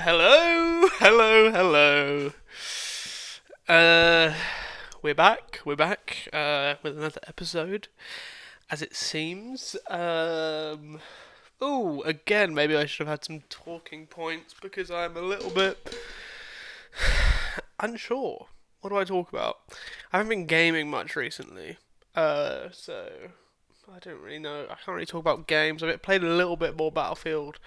Hello, hello, hello. Uh, we're back, with another episode, as it seems. Oh, again, maybe I should have had some talking points because I'm a little bit unsure. What do I talk about? I haven't been gaming much recently, so I don't really know. I can't really talk about games. I've played a little bit more Battlefield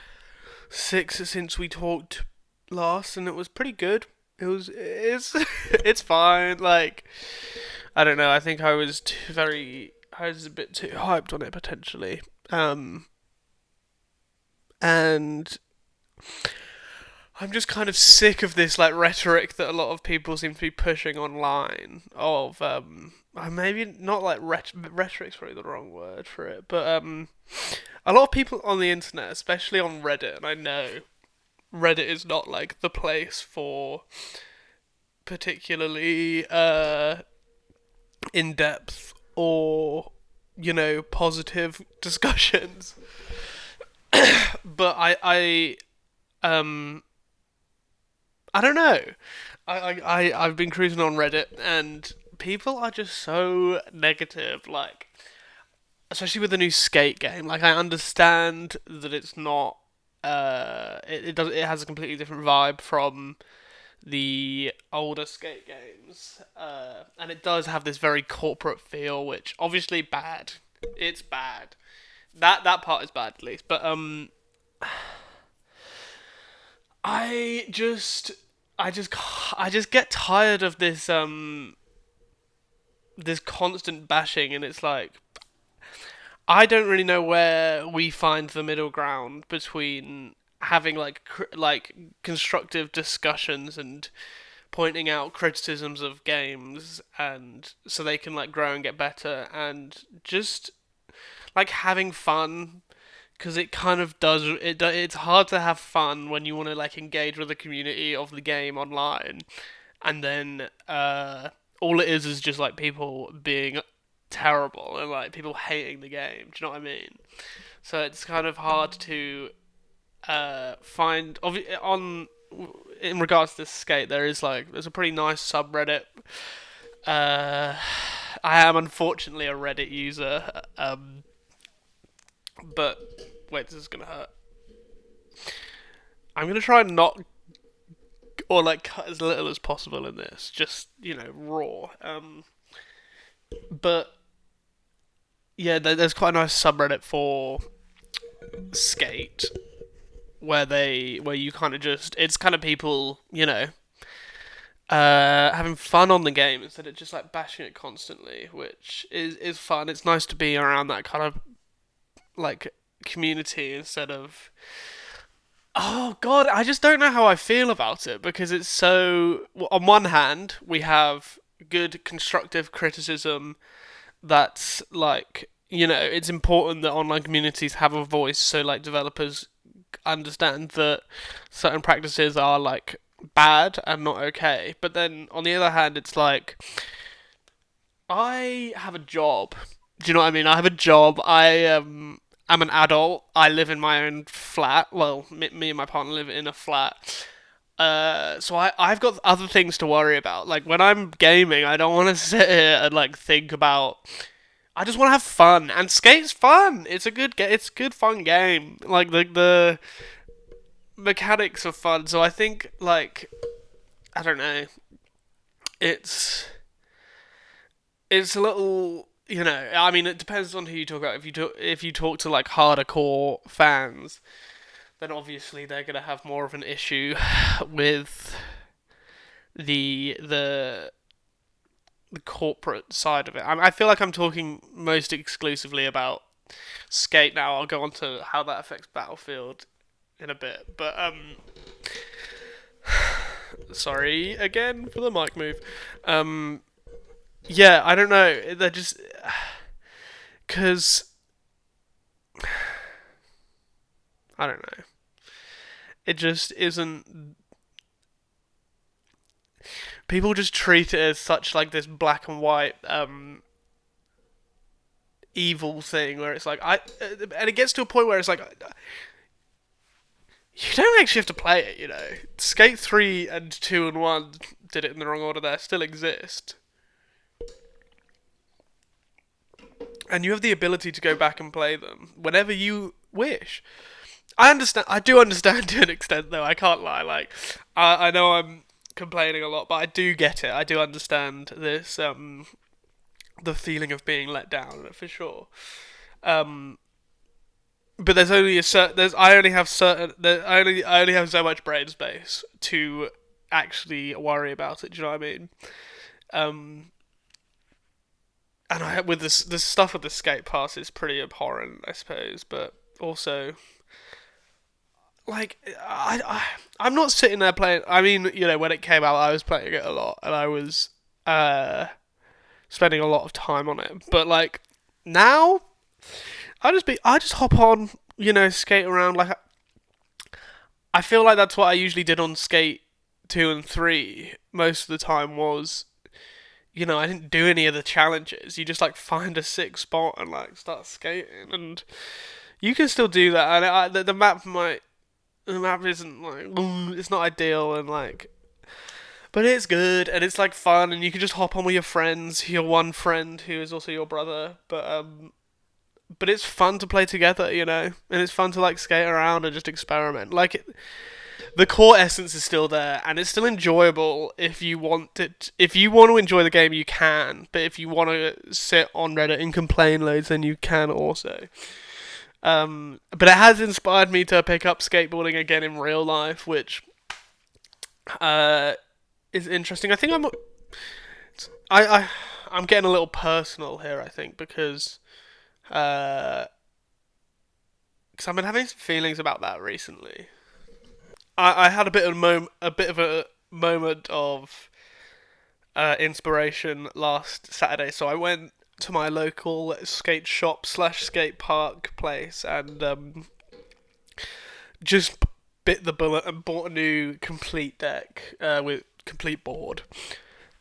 6 since we talked last, and it was pretty good. It's it's fine. Like, I don't know. I think I was a bit too hyped on it potentially. And I'm just kind of sick of this like rhetoric that a lot of people seem to be pushing online. Maybe not like rhetoric's probably the wrong word for it, but a lot of people on the internet, especially on Reddit, and I know Reddit is not like the place for particularly in depth or positive discussions. But um I don't know. I've been cruising on Reddit and people are just so negative. Like, especially with the new Skate game. Like, I understand that it's not. It has a completely different vibe from the older Skate games, and it does have this very corporate feel, which obviously bad. It's bad. That part is bad at least, but I just I just I just get tired of this constant bashing, and it's like I don't really know where we find the middle ground between having like constructive discussions and pointing out criticisms of games and so they can like grow and get better, and just like having fun, because it kind of does it's hard to have fun when you want to like engage with the community of the game online, and then all it is just like people being terrible and like people hating the game. Do you know what I mean? So it's kind of hard to find on in regards to Skate. There's a pretty nice subreddit. uh I am unfortunately a Reddit user, but wait, this is gonna hurt. I'm gonna try and not or like cut as little as possible in this, just raw. But yeah, there's quite a nice subreddit for Skate where you kind of just it's kind of people having fun on the game instead of just like bashing it constantly, which is fun. It's nice to be around that kind of like community instead of, oh god, I just don't know how I feel about it, because it's so, well, on one hand we have good constructive criticism that's like, it's important that online communities have a voice, so like developers understand that certain practices are like bad and not okay. But then on the other hand, it's like I have a job. Do you know what I mean? I have a job. I'm an adult. I live in my own flat. Well, me and my partner live in a flat. So I've got other things to worry about. Like when I'm gaming, I don't want to sit here and like think about. I just want to have fun, and Skate's fun. It's a good fun game. Like the mechanics are fun. So I think like I don't know. It's it's a little, I mean, it depends on who you talk about. If you talk to like hardcore fans, then obviously they're gonna have more of an issue with the the the corporate side of it. I feel like I'm talking most exclusively about Skate now. I'll go on to how that affects Battlefield in a bit, but sorry again for the mic move. Um, yeah, I don't know. They're just because I don't know. It just isn't. People just treat it as such like this black and white evil thing where it's like and it gets to a point where it's like you don't actually have to play it, you know. Skate 3 and 2 and 1 did it in the wrong order there, still exist. And you have the ability to go back and play them whenever you wish. I do understand to an extent though, I can't lie. Like, I know I'm complaining a lot, but I do get it. I do understand this, the feeling of being let down, for sure. Um, but there's only a certain, I only have I only have so much brain space to actually worry about it. Do you know what I mean? Um, and I with this stuff with the skate pass is pretty abhorrent, I suppose. But also, like, I'm not sitting there playing. I mean, you know, when it came out, I was playing it a lot, and I was uh spending a lot of time on it. But like now, I just hop on, you know, skate around. Like, I feel like that's what I usually did on Skate 2 and 3 most of the time was, you know, I didn't do any of the challenges. You just like find a sick spot and like start skating, and you can still do that. And the map isn't like it's not ideal and like, but it's good and it's like fun and you can just hop on with your friends, your one friend who is also your brother. But it's fun to play together, you know, and it's fun to like skate around and just experiment. Like the core essence is still there, and it's still enjoyable if you want it. If you want to enjoy the game, you can. But if you want to sit on Reddit and complain loads, then you can also. But it has inspired me to pick up skateboarding again in real life, which uh, is interesting. I think I I'm getting a little personal here. I think uh, because I've been having some feelings about that recently. I had a bit of a moment of inspiration last Saturday, so I went to my local skate shop slash skate park place and just bit the bullet and bought a new complete deck with complete board.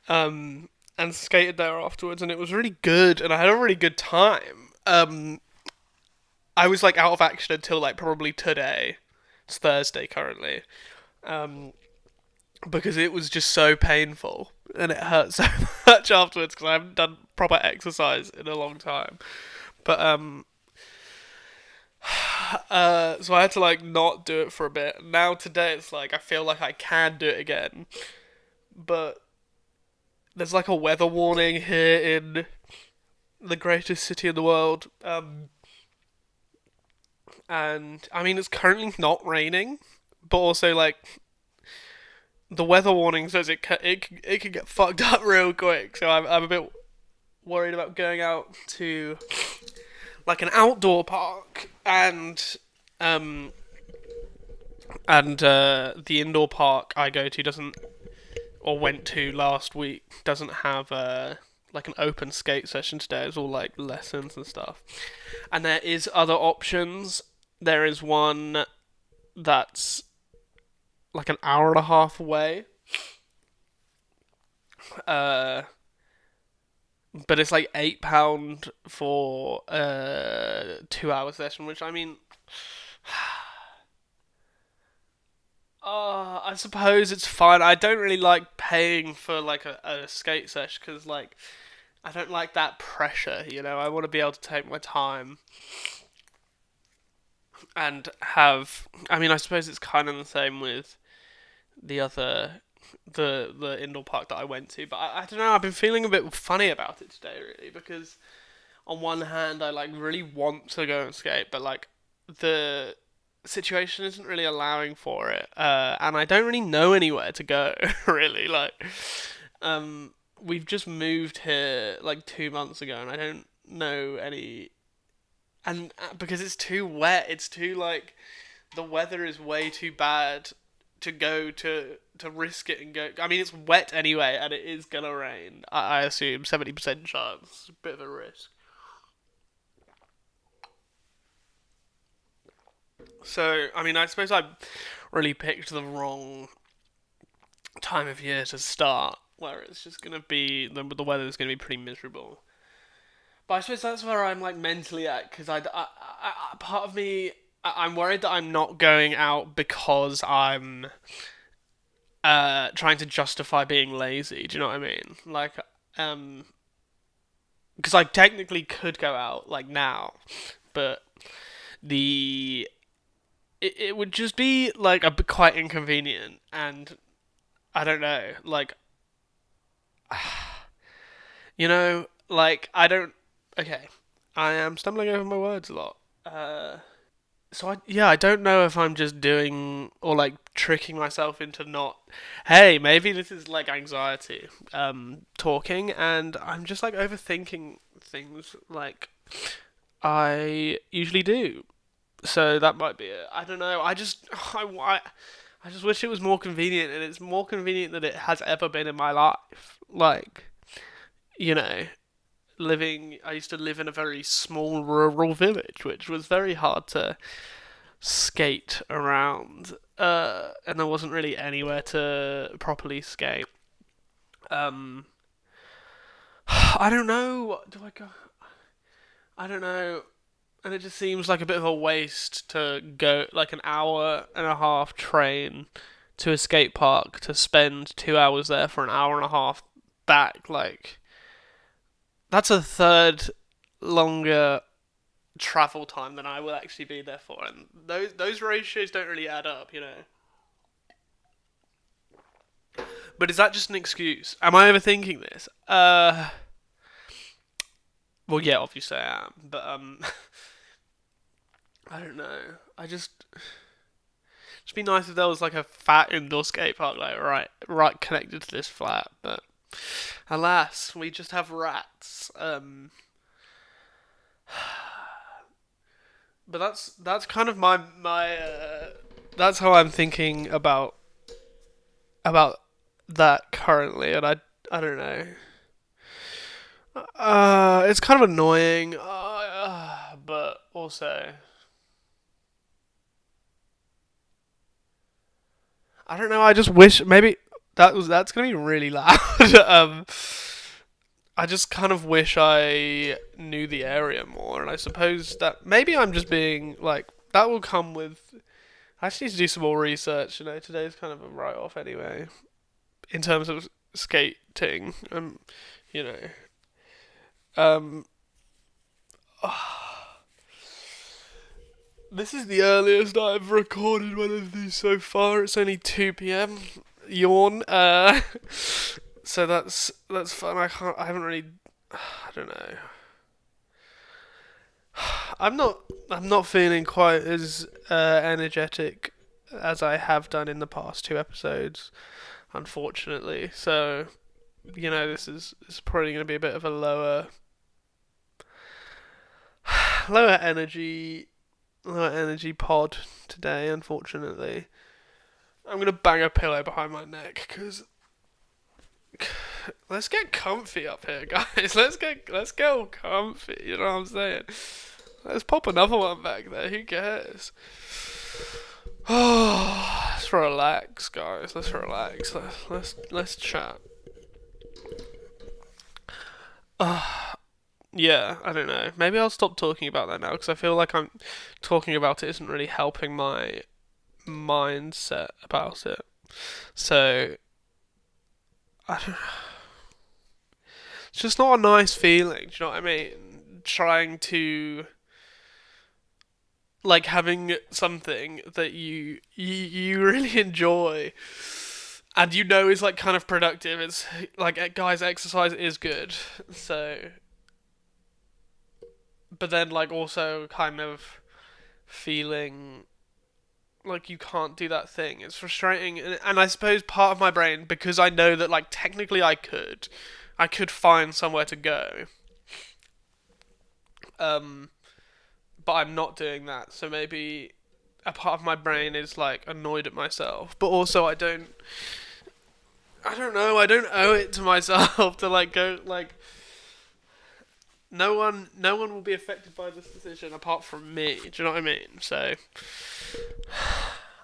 And skated there afterwards, and it was really good, and I had a really good time. I was like out of action until like probably today. It's Thursday currently. Um, because it was just so painful and it hurt so much afterwards because I haven't done proper exercise in a long time. But so I had to like not do it for a bit. Now today it's like I feel like I can do it again, but there's like a weather warning here in the greatest city in the world. And I mean it's currently not raining, but also like the weather warning says it can get fucked up real quick. So I'm a bit worried about going out to like an outdoor park um and the indoor park I go to doesn't or went to last week doesn't have like an open skate session today. It's all like lessons and stuff. And there is other options. There is one that's like an hour and a half away. Uh, but it's like £8 for a 2 hour session, which I mean, I suppose it's fine. I don't really like paying for like a skate session because like I don't like that pressure. You know, I want to be able to take my time and have. I mean, I suppose it's kind of the same with the other the indoor park that I went to, but I don't know. I've been feeling a bit funny about it today, really, because on one hand, I like really want to go and skate, but like the situation isn't really allowing for it, and I don't really know anywhere to go. Really, like we've just moved here like 2 months ago, and I don't know any, and because it's too wet, it's too like the weather is way too bad to go to risk it and go. I mean, it's wet anyway, and it is gonna rain. I assume 70% chance, a bit of a risk. So, I mean, I suppose I really picked the wrong time of year to start, where it's just gonna be the weather's gonna be pretty miserable. But I suppose that's where I'm like mentally at, because part of me. I'm worried that I'm not going out because I'm trying to justify being lazy. Do you know what I mean? Like, um, because I technically could go out like now, but the it would just be like a bit quite inconvenient, and I don't know, like like I don't. Okay, I am stumbling over my words a lot. So I don't know if I'm just doing or like tricking myself into not. Hey, maybe this is like anxiety, talking, and I'm just like overthinking things like I usually do. So that might be it. I don't know. I just wish it was more convenient, and it's more convenient than it has ever been in my life. Like, you know, I used to live in a very small rural village, which was very hard to skate around, and there wasn't really anywhere to properly skate. Um, I don't know. Do I go? I don't know. And it just seems like a bit of a waste to go like an hour and a half train to a skate park to spend 2 hours there for an hour and a half back. Like, that's a third longer travel time than I will actually be there for, and those ratios don't really add up, you know. But is that just an excuse? Am I overthinking this? Well, yeah, obviously I am, but I don't know. Just be nice if there was like a fat indoor skate park, like right connected to this flat. But alas, we just have rats. But that's kind of my that's how I'm thinking about that currently, and I don't know. It's kind of annoying, but also I don't know. I just wish maybe that's gonna be really loud. I just kind of wish I knew the area more, and I suppose that maybe I'm just being like that will come with. I just need to do some more research. You know, today's kind of a write off anyway in terms of skating. You know, um, this is the earliest I've recorded one of these so far. It's only 2 p.m. Yawn. So that's fun. I haven't really. I don't know. I'm not feeling quite as energetic as I have done in the past two episodes, unfortunately. So, this is probably going to be a bit of a lower energy lower energy pod today, unfortunately. I'm going to bang a pillow behind my neck because let's get comfy up here, guys. Let's get all comfy. You know what I'm saying? Let's pop another one back there. Who cares? Oh, let's relax, guys. Let's relax. Let's chat. Yeah, I don't know. Maybe I'll stop talking about that now because I feel like I'm talking about it isn't really helping my mindset about it. So I don't. It's just not a nice feeling. Do you know what I mean? Trying to like having something that you really enjoy and is like kind of productive. It's like guys, exercise is good. So, but then like also kind of feeling like you can't do that thing. It's frustrating, and I suppose part of my brain because I know that like technically I could find somewhere to go. Um, but I'm not doing that. So maybe a part of my brain is like annoyed at myself, but also I don't know. I don't owe it to myself to like go like. No one will be affected by this decision apart from me. Do you know what I mean? So,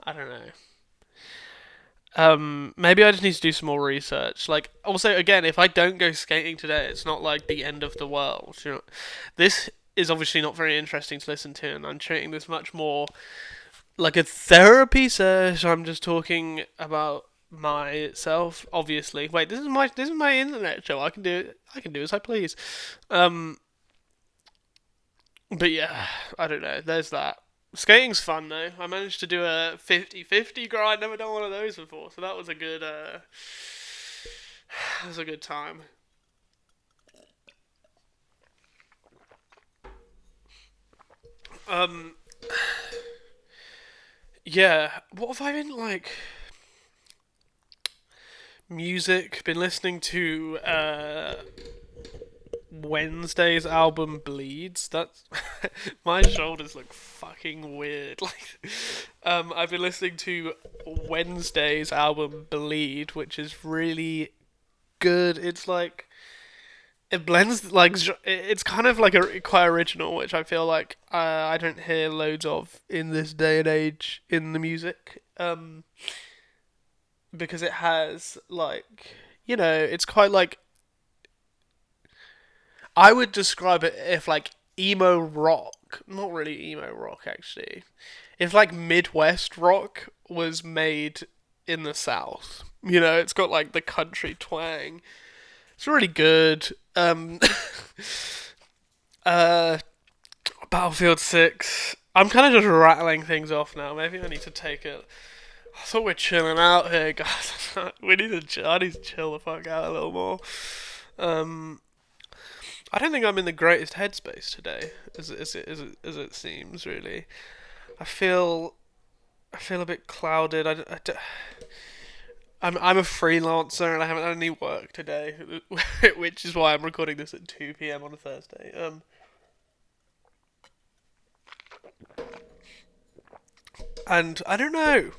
I don't know. Maybe I just need to do some more research. Like, also, again, if I don't go skating today, it's not like the end of the world. You know, this is obviously not very interesting to listen to, and I'm treating this much more like a therapy session. I'm just talking about myself, obviously. Wait, this is my internet show. I can do as I please. Um, but yeah, I don't know. There's that. Skating's fun though. I managed to do a 50-50 grind. Never done one of those before, so that was a good. That was a good time. Um, yeah. What have I been like? Music. Been listening to Wednesday's album Bleeds. That's my shoulders look fucking weird. I've been listening to Wednesday's album Bleed, which is really good. It's like it blends it's kind of like a quite original, which I feel like I don't hear loads of in this day and age in the music. Because it has like it's quite like I would describe it if like emo rock, not really emo rock actually. If like Midwest rock was made in the South, it's got like the country twang. It's really good. uh, Battlefield 6. I'm kind of just rattling things off now. Maybe I need to take it. I thought we're chilling out here, guys. we need to. I need to chill the fuck out a little more. Um, I don't think I'm in the greatest headspace today, as it seems. Really, I feel I feel a bit clouded. I'm a freelancer and I haven't had any work today, which is why I'm recording this at 2 p.m. on a Thursday. And I don't know.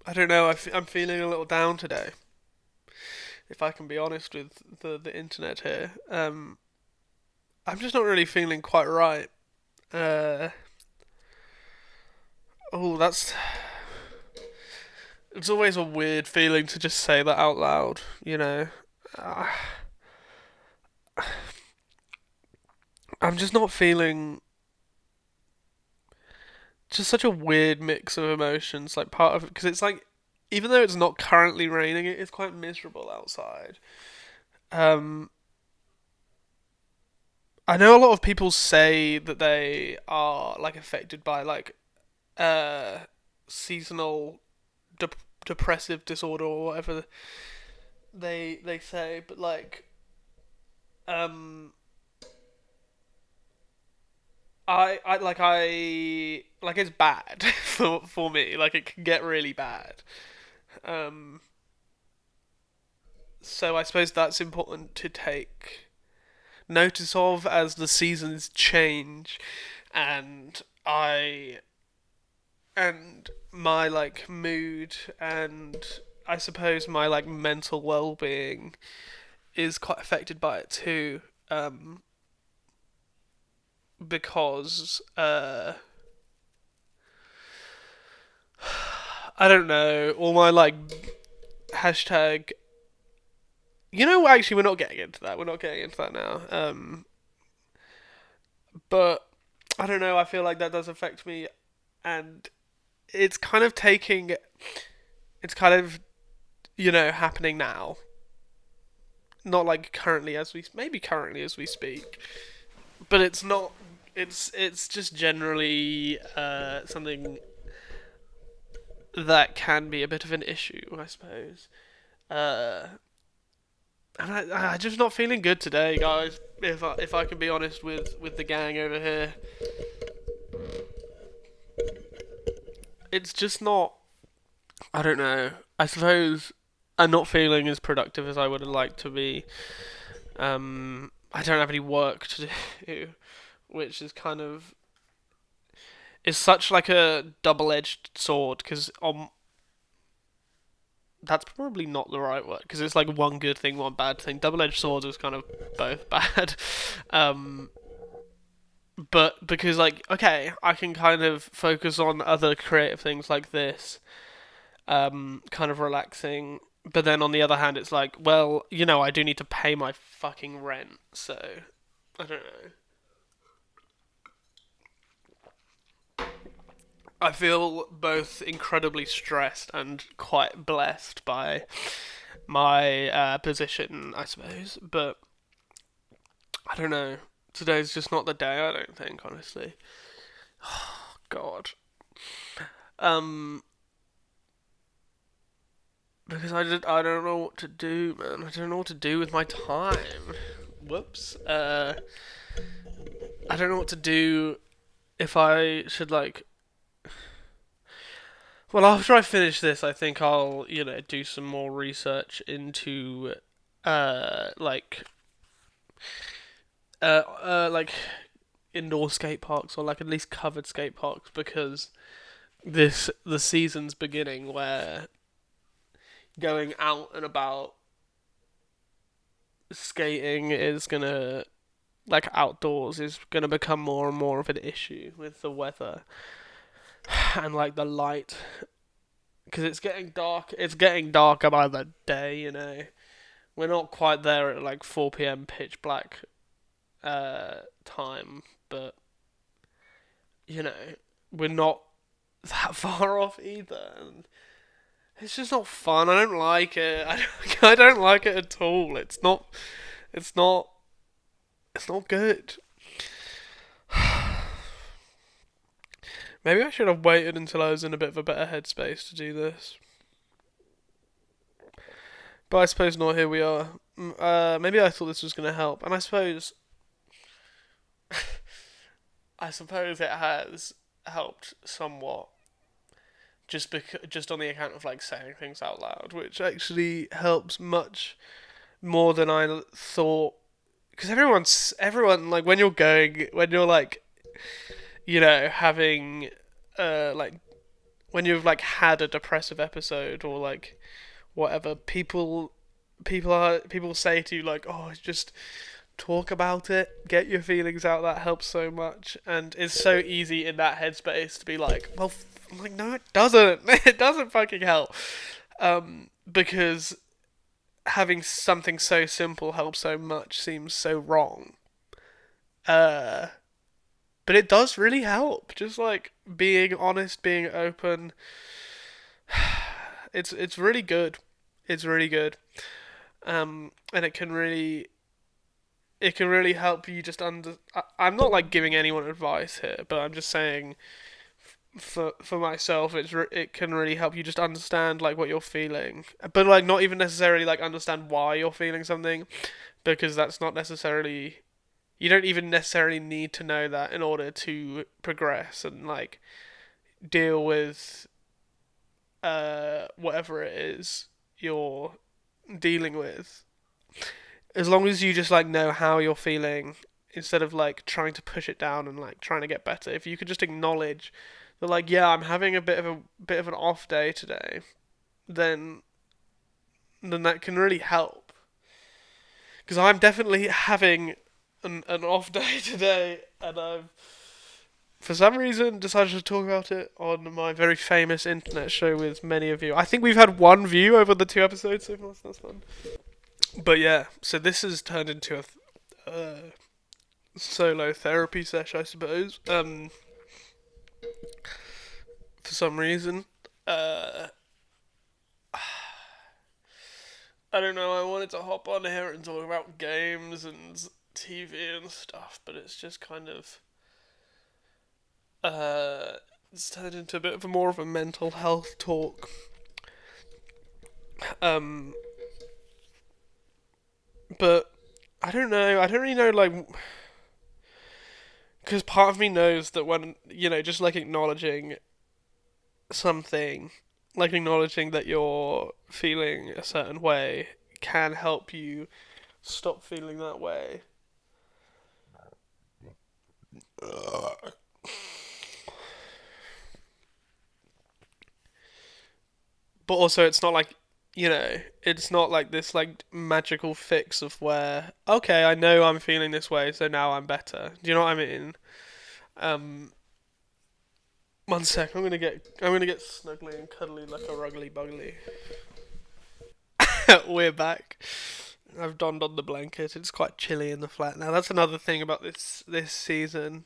I don't know. I'm feeling a little down today. If I can be honest with the internet here, I'm just not really feeling quite right. Uh, oh, that's. It's always a weird feeling to just say that out loud. Uh, I'm just not feeling. Just such a weird mix of emotions. Like part of it, because it's like, even though it's not currently raining, it is quite miserable outside. Um, I know a lot of people say that they are like affected by like uh seasonal de- depressive disorder or whatever they say, but um I like it's bad for me. Like it can get really bad. Um, so I suppose that's important to take notice of as the seasons change, and my like mood and I suppose my like mental well being is quite affected by it too. Because I don't know, all my like hashtag. Actually, we're not getting into that. We're not getting into that now. But I don't know. I feel like that does affect me, and it's kind of taking. It's kind of happening now. Not like currently as we maybe currently as we speak, but it's not. It's just generally something that can be a bit of an issue, I suppose. Uh, and I'm just not feeling good today, guys. If I can be honest with the gang over here, it's just not. I don't know. I suppose I'm not feeling as productive as I would have liked to be. I don't have any work to do, which is kind of is such like a double-edged sword because that's probably not the right word because it's like one good thing, one bad thing. Double-edged swords is kind of both bad. um, but because like okay, I can kind of focus on other creative things like this, kind of relaxing. But then on the other hand, it's like, well, I do need to pay my fucking rent, so I don't know. I feel both incredibly stressed and quite blessed by my position, I suppose. But I don't know. Today's just not the day. I don't think, honestly. God. Um, because I don't know what to do, man. I don't know what to do with my time. Whoops. I don't know what to do if I should like. Well, after I finish this, I think I'll do some more research into like like indoor skate parks or like at least covered skate parks because the season's beginning where going out and about skating is gonna like outdoors is gonna become more and more of an issue with the weather and like the light because it's getting dark. It's getting darker by the day. We're not quite there at like 4 p.m. pitch black time, but you know we're not that far off either. And it's just not fun. I don't like it. I don't like it at all. It's not. It's not. It's not good. Maybe I should have waited until I was in a bit of a better headspace to do this. But I suppose not. Here we are. Maybe I thought this was going to help, and I suppose it has helped somewhat. Just on the account of like saying things out loud, which actually helps much more than I thought. Because everyone like when you're like having like when you've like had a depressive episode or like whatever, people say to you like, oh, just talk about it, get your feelings out. That helps so much, and it's so easy in that headspace to be like, well, like no, it doesn't. It doesn't fucking help, because having something so simple help so much seems so wrong. Uh, but it does really help. Just like being honest, being open. It's really good. It's really good. And it can really help you just under. I'm not like giving anyone advice here, but I'm just saying for myself, it can really help you just understand like what you're feeling, but like not even necessarily like understand why you're feeling something, because that's not necessarily. You don't even necessarily need to know that in order to progress and like deal with whatever it is you're dealing with. As long as you just like know how you're feeling instead of like trying to push it down and like trying to get better. If you could just acknowledge that like, yeah, I'm having a bit of an off day today, then that can really help. Because I'm definitely having an off day today, and I've for some reason decided to talk about it on my very famous internet show with many of you. I think we've had one view over the 2 episodes so far, so that's fun. But yeah, so this has turned into a solo therapy session, I suppose. For some reason, uh, I don't know. I wanted to hop on here and talk about games and TV and stuff, but it's just kind of it's turned into a bit of a more of a mental health talk. Um, but I don't know. I don't really know like because part of me knows that when just like acknowledging something, like acknowledging that you're feeling a certain way, can help you stop feeling that way. But also, it's not like it's not like this like magical fix of where okay, I know I'm feeling this way, so now I'm better. Do you know what I mean? Um, One sec. I'm gonna get snuggly and cuddly like a ruggly bugly. We're back. I've donned on the blanket. It's quite chilly in the flat now. That's another thing about this season.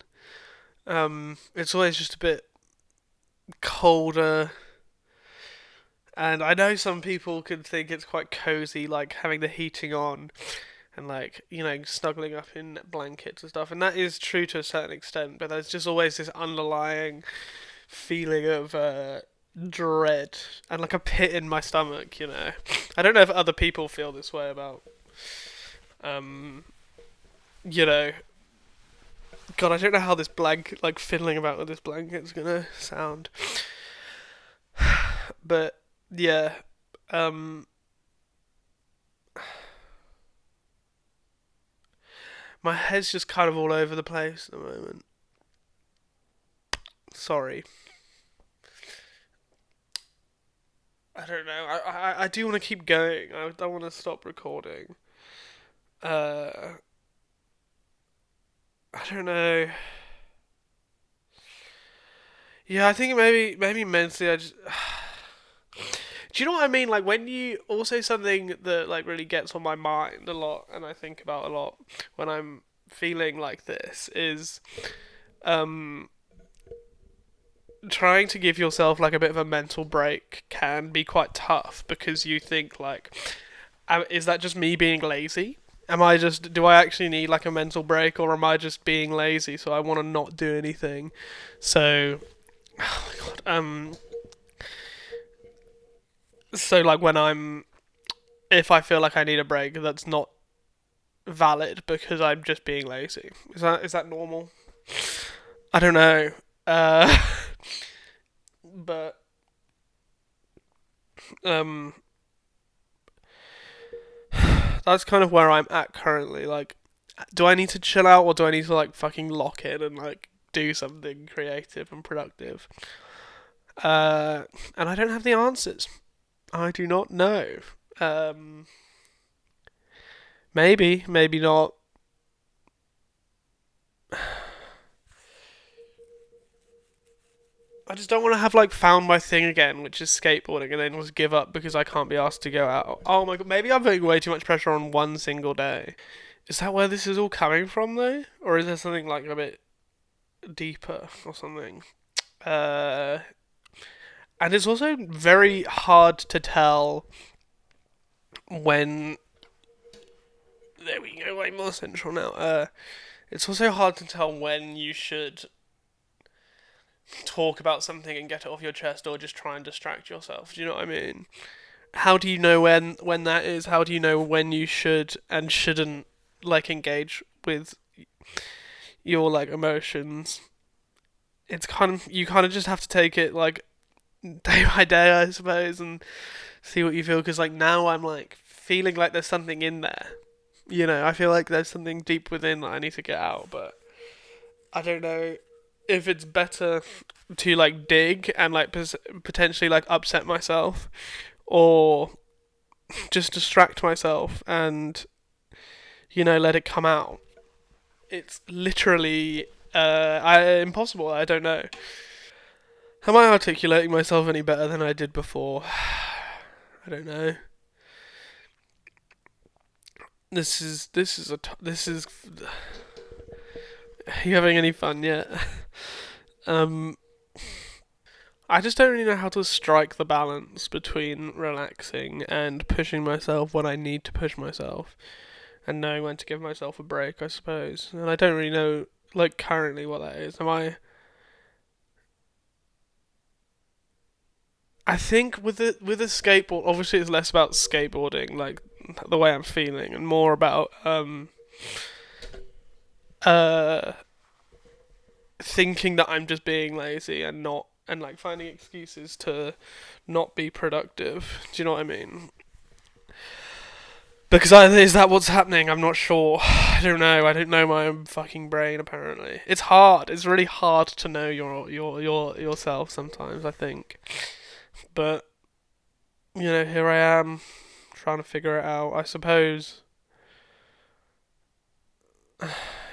It's always just a bit. colder, and I know some people could think it's quite cozy, like having the heating on and like snuggling up in blankets and stuff, and that is true to a certain extent. But there's just always this underlying feeling of dread and like a pit in my stomach. I don't know if other people feel this way about um, you know. God, I don't know how this like fiddling about with this blanket's gonna sound, but yeah, um, my head's just kind of all over the place at the moment. Sorry. I don't know. I do want to keep going. I don't want to stop recording. Uh, I don't know. Yeah, I think maybe mentally I just. Do you know what I mean? Like when you also something that like really gets on my mind a lot, and I think about a lot when I'm feeling like this is um trying to give yourself like a bit of a mental break can be quite tough because you think like, is that just me being lazy? Do I actually need like a mental break, or am I just being lazy so I want to not do anything? So, oh my God, so like if I feel like I need a break, that's not valid because I'm just being lazy. Is that normal? I don't know. Uh, but um, that's kind of where I'm at currently. Like, do I need to chill out or do I need to like fucking lock in and like do something creative and productive? Uh, and I don't have the answers. I do not know. Um, maybe not. I just don't want to have like found my thing again, which is skateboarding, and then just give up because I can't be asked to go out. Oh my God, maybe I'm putting way too much pressure on one single day. Is that where this is all coming from though, or is there something like a bit deeper or something? Uh, and it's also very hard to tell when. There we go, way more central now. It's also hard to tell when you should talk about something and get it off your chest, or just try and distract yourself. Do you know what I mean? How do you know when that is? How do you know when you should and shouldn't like engage with your like emotions? It's kind of you kind of just have to take it like day by day, I suppose, and see what you feel. Because like now I'm like feeling like there's something in there. I feel like there's something deep within that I need to get out, but I don't know if it's better to like dig and like potentially like upset myself, or just distract myself and let it come out. It's literally impossible. I don't know. Am I articulating myself any better than I did before? I don't know. This is. Are you having any fun yet? um, I just don't really know how to strike the balance between relaxing and pushing myself when I need to push myself, and knowing when to give myself a break, I suppose. And I don't really know, like, currently what that is. I think with the skateboard, obviously it's less about skateboarding, like the way I'm feeling, and more about uh thinking that I'm just being lazy and not and like finding excuses to not be productive. Do you know what I mean? Because either is that what's happening? I'm not sure. I don't know. I don't know my own fucking brain. Apparently, it's hard. It's really hard to know your yourself sometimes. I think, but here I am trying to figure it out. I suppose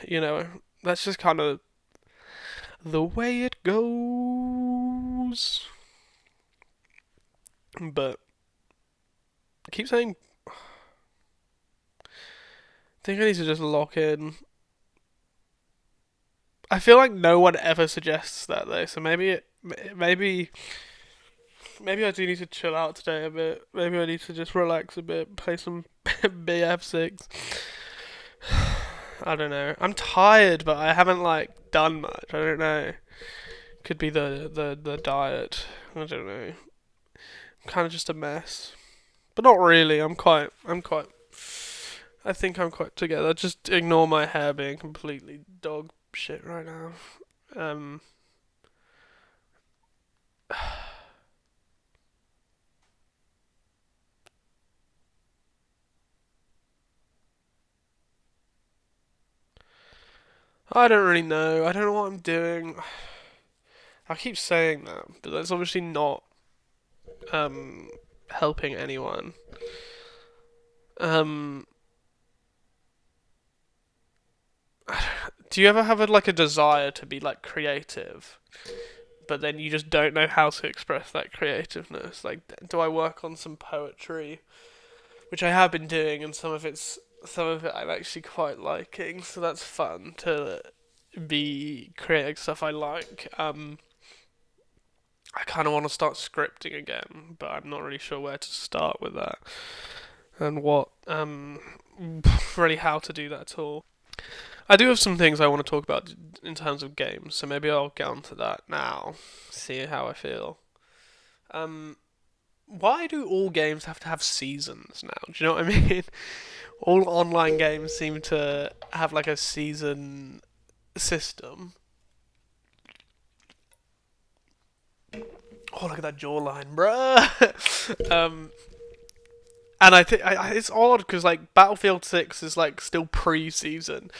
you know that's just kind of the way it goes. But I keep saying I think I need to just lock in. I feel like no one ever suggests that though. So maybe maybe I do need to chill out today a bit. Maybe I need to just relax a bit, play some BF6. I don't know. I'm tired, but I haven't like done much. I don't know. Could be the diet. I don't know. I'm kind of just a mess, but not really. I'm quite. I think I'm quite together. Just ignore my hair being completely dog shit right now. Um. I don't really know. I don't know what I'm doing. I keep saying that, but that's obviously not um helping anyone. Um, do you ever have like a desire to be like creative, but then you just don't know how to express that creativeness? Like, do I work on some poetry, which I have been doing, and some of it I'm actually quite liking, so that's fun to be creating stuff I like. I kind of want to start scripting again, but I'm not really sure where to start with that and what really how to do that at all. I do have some things I want to talk about in terms of games, so maybe I'll get onto that now. See how I feel. Um, why do all games have to have seasons now? Do you know what I mean? All online games seem to have like a season system. Oh, look at that jawline, bruh. And I think it's odd because like Battlefield 6 is like still pre-season,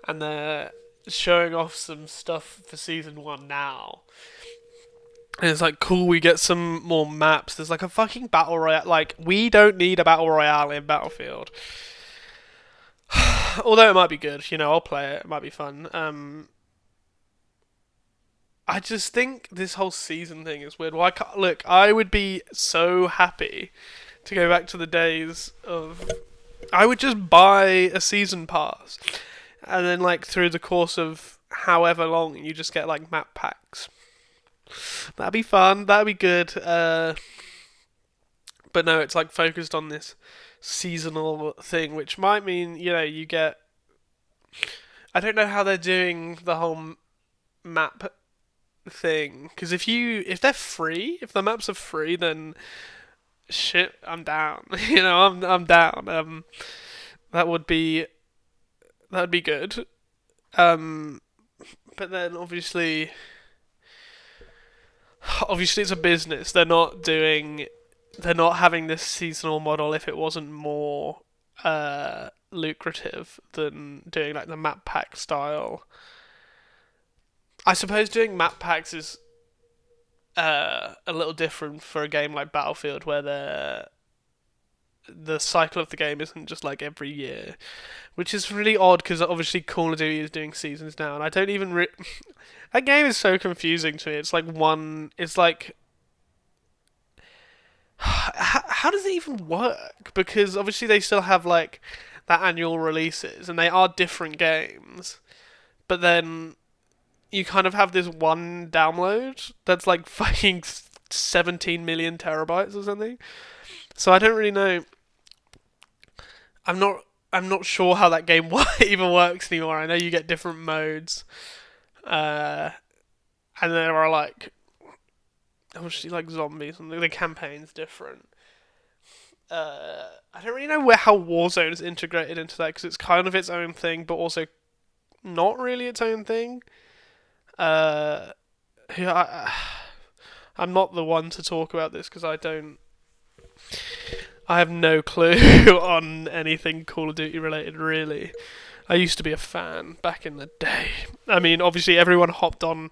and they're showing off some stuff for season 1 now. And it's like cool, we get some more maps. There's like a fucking battle royale. Like we don't need a battle royale in Battlefield. Although it might be good, I'll play it. It might be fun. I just think this whole season thing is weird. Why can't look? I would be so happy to go back to the days of. I would just buy a season pass, and then like through the course of however long, you just get like map packs. That'd be fun. That'd be good. But no, it's like focused on this seasonal thing, which might mean you get. I don't know how they're doing the whole map thing because if they're free, if the maps are free, then shit, I'm down. I'm down. That would be good. Um, but then obviously it's a business. They're not having this seasonal model if it wasn't more lucrative than doing like the map pack style. I suppose doing map packs is a little different for a game like Battlefield, where the cycle of the game isn't just like every year, which is really odd because obviously Call of Duty is doing seasons now, and I don't even. That game is so confusing to me. It's like one. It's like. How does it even work? Because obviously they still have like that annual releases, and they are different games, but then you kind of have this one download that's like fucking 17 million terabytes or something. So I don't really know. I'm not. I'm not sure how that game even works anymore. I know you get different modes, uh, and there are like obviously like zombies, and the campaign's different. I don't really know how Warzone is integrated into that because it's kind of its own thing, but also not really its own thing. Uh, yeah, I'm not the one to talk about this because I don't. I have no clue on anything Call of Duty related, really. I used to be a fan back in the day. I mean, obviously everyone hopped on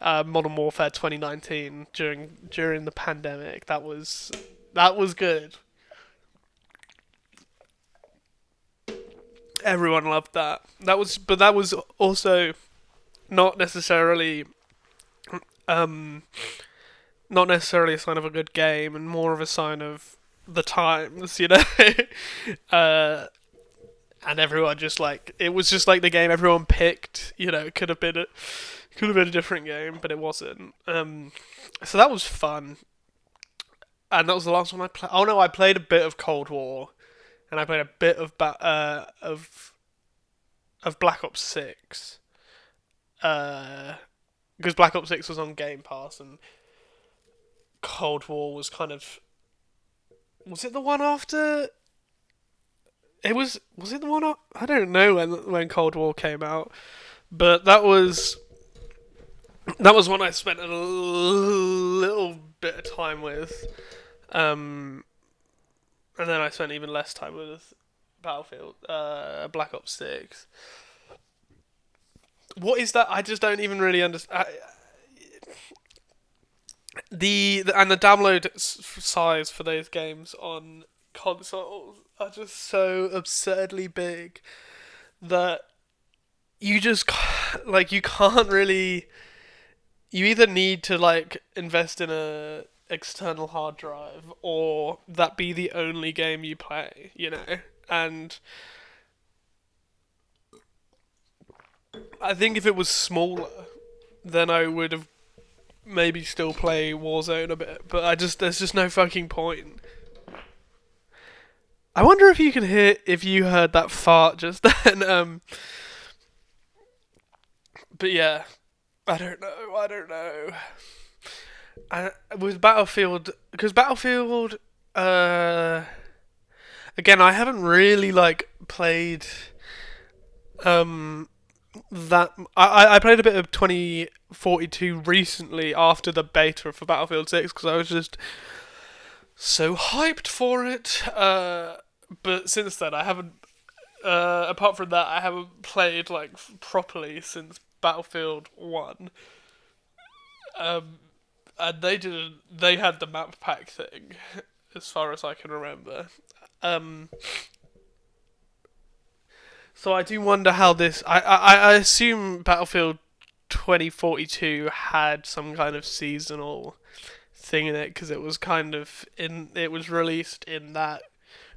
Modern Warfare 2019 during the pandemic. That was good. Everyone loved that. But that was also not necessarily um not necessarily a sign of a good game, and more of a sign of the times. uh and everyone just like it was just like the game everyone picked. It could have been a different game, but it wasn't. So that was fun, and that was the last one I played. Oh no, I played a bit of Cold War, and I played a bit of Black Ops 6. Uh, because Black Ops 6 was on Game Pass, and Cold War was kind of. Was it the one after? It was. Was it the one? I don't know when Cold War came out, but that was one I spent a little bit of time with, um, and then I spent even less time with Battlefield, Black Ops 6. What is that? I just don't even really understand. The download size for those games on consoles are just so absurdly big that you just like you can't really. You either need to like invest in a external hard drive or that be the only game you play. And I think if it was smaller, then I would have maybe still play Warzone a bit, but there's just no fucking point. I wonder if you heard that fart just then. But yeah, I don't know. I don't know. With Battlefield, because Battlefield, again, I haven't really like played that. I played a bit of 2042 recently after the beta for Battlefield 6 because I was just so hyped for it. But since then, I haven't. Apart from that, I haven't played like properly since Battlefield 1. And they didn't. They had the map pack thing, as far as I can remember. Um, so I do wonder how this. I assume Battlefield 2042 had some kind of seasonal thing in it because it was kind of in. It was released in that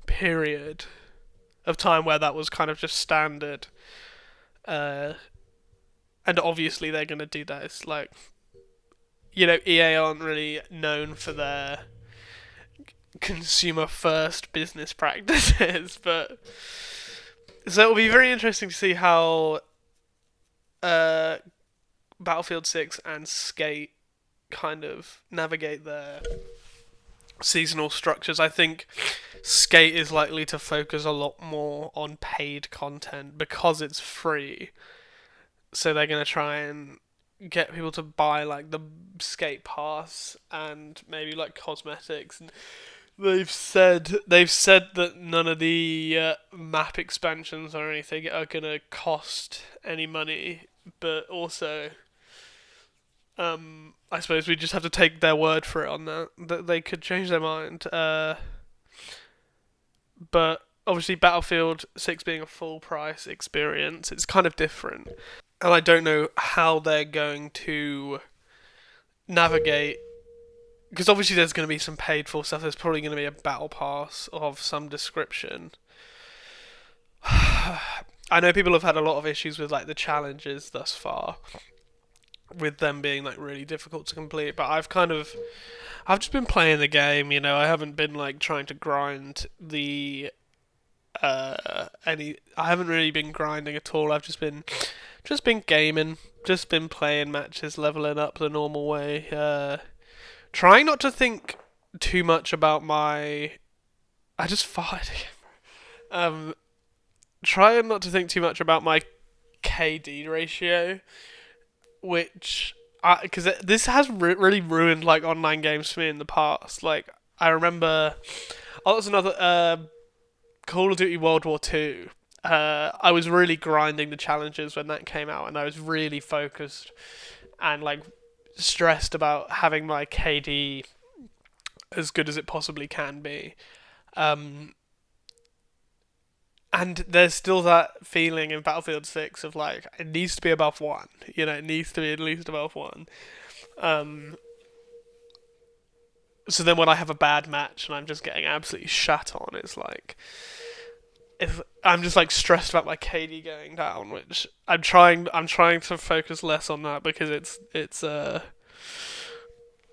period of time where that was kind of just standard. Uh, and obviously they're gonna do that. It's like EA aren't really known for their consumer first business practices, but so it'll be very interesting to see how uh, Battlefield 6 and Skate kind of navigate their seasonal structures. I think Skate is likely to focus a lot more on paid content because it's free. So they're going to try and get people to buy like the Skate Pass and maybe like cosmetics. And they've said that none of the map expansions or anything are going to cost any money, but also I suppose we just have to take their word for it on that. That they could change their mind. But obviously, Battlefield 6 being a full price experience, it's kind of different. And I don't know how they're going to navigate. Because obviously, there's going to be some paid for stuff. There's probably going to be a battle pass of some description. I know people have had a lot of issues with like the challenges thus far, with them being like really difficult to complete. But I've just been playing the game. I haven't been like trying to grind the any. I haven't really been grinding at all. I've just been gaming, just been playing matches, leveling up the normal way. Trying not to think too much about my. I just farted. Trying not to think too much about my KD ratio, which because this has really ruined like online games for me in the past. Like I remember, that's another Call of Duty World War Two. I was really grinding the challenges when that came out, and I was really focused and like stressed about having my KD as good as it possibly can be. And there's still that feeling in Battlefield 6 of like, it needs to be above 1. It needs to be at least above 1. So then when I have a bad match and I'm just getting absolutely shat on, it's like, if I'm just like stressed about my KD going down, which I'm trying to focus less on that because it's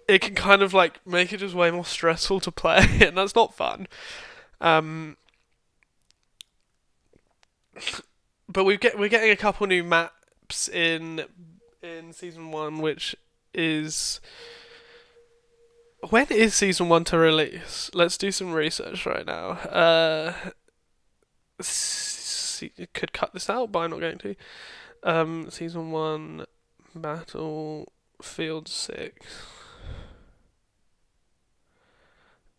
it can kind of like make it just way more stressful to play, and that's not fun. Um, but we're getting a couple new maps in season one, which is when is season one to release? Let's do some research right now. Could cut this out, but I'm not going to. Season one, Battlefield 6.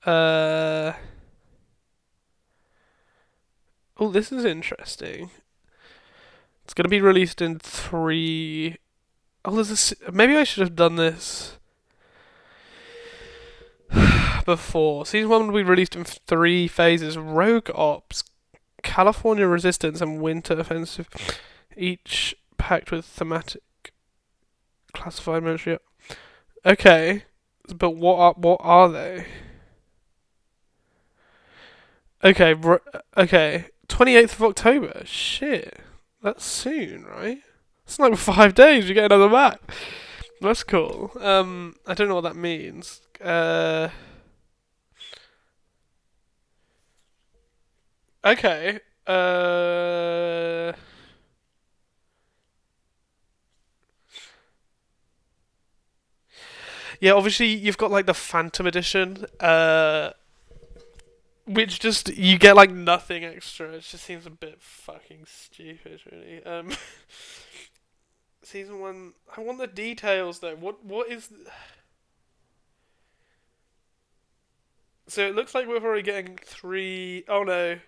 Uh, oh, this is interesting. It's gonna be released in three. Oh, maybe I should have done this before. Season one will be released in three phases: Rogue Ops, California Resistance, and Winter Offensive. Each packed with thematic classified military. Okay, but what are they? Okay, okay. 28th of October. Shit, that's soon, right? It's like 5 days. We get another map. That's cool. I don't know what that means. Okay. Yeah, obviously you've got like the Phantom Edition, which just you get like nothing extra. It just seems a bit fucking stupid, really. Season one. I want the details though. What is? So it looks like we're already getting three. Oh no.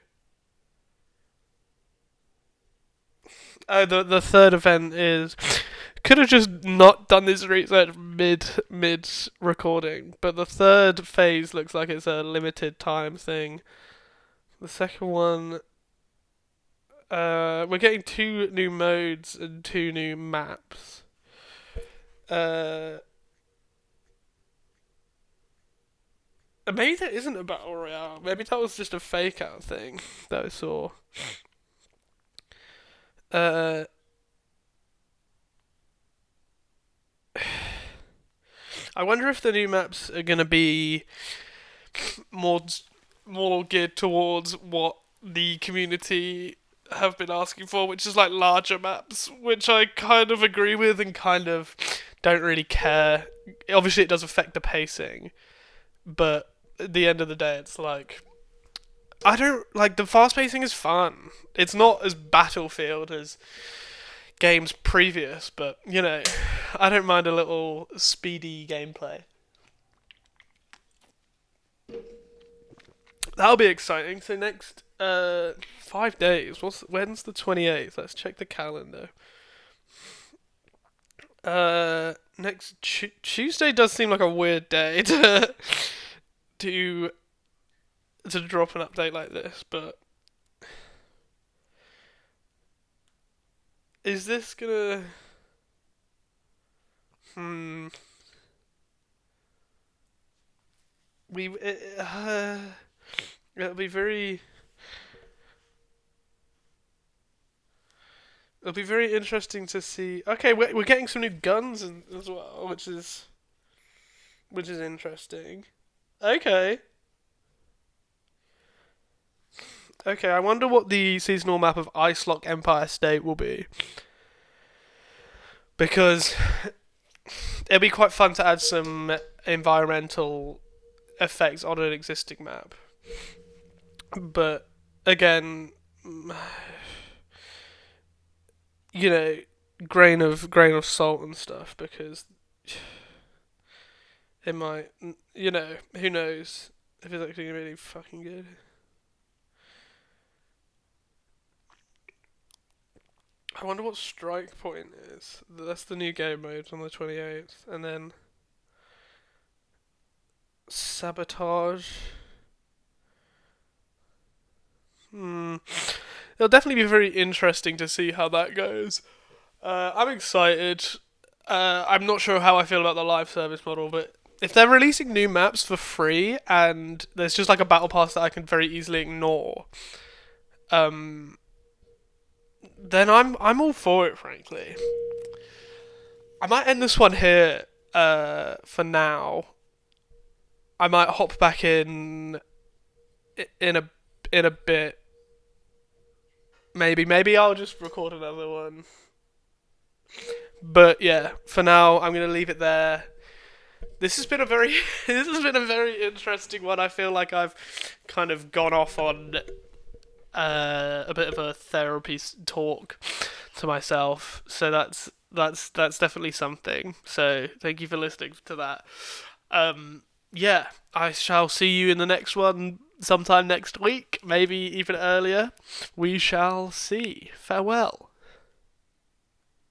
Oh, the third event is could have just not done this research mid recording, but the third phase looks like it's a limited time thing. The second one, we're getting two new modes and two new maps. Uh, maybe that isn't a battle royale. Maybe that was just a fake out thing that I saw. Uh, I wonder if the new maps are gonna be more more geared towards what the community have been asking for, which is like larger maps, which I kind of agree with and kind of don't really care. Obviously, it does affect the pacing, but at the end of the day, it's like I don't like the fast pacing is fun. It's not as Battlefield as games previous, but you know, I don't mind a little speedy gameplay. That'll be exciting. So next 5 days. When's the 28th? Let's check the calendar. Next Tuesday does seem like a weird day to to drop an update like this, but is this gonna? Hmm. We it'll be very. It'll be very interesting to see. Okay, we're getting some new guns as well, which is interesting. Okay. Okay, I wonder what the seasonal map of Icelock Empire State will be. Because it'll be quite fun to add some environmental effects on an existing map. But again, you know, grain of salt and stuff because it might, you know, who knows if it's actually gonna be really fucking good. I wonder what Strike Point is. That's the new game mode on the 28th, and then Sabotage. Hmm. It'll definitely be very interesting to see how that goes. I'm excited. I'm not sure how I feel about the live service model, but if they're releasing new maps for free and there's just like a battle pass that I can very easily ignore, um, then I'm all for it. Frankly, I might end this one here. For now, I might hop back in a bit. Maybe I'll just record another one. But yeah, for now I'm gonna leave it there. This has been a very this has been a very interesting one. I feel like I've kind of gone off on a bit of a therapy talk to myself. So that's definitely something. So thank you for listening to that. Yeah, I shall see you in the next one sometime next week, maybe even earlier. We shall see. Farewell.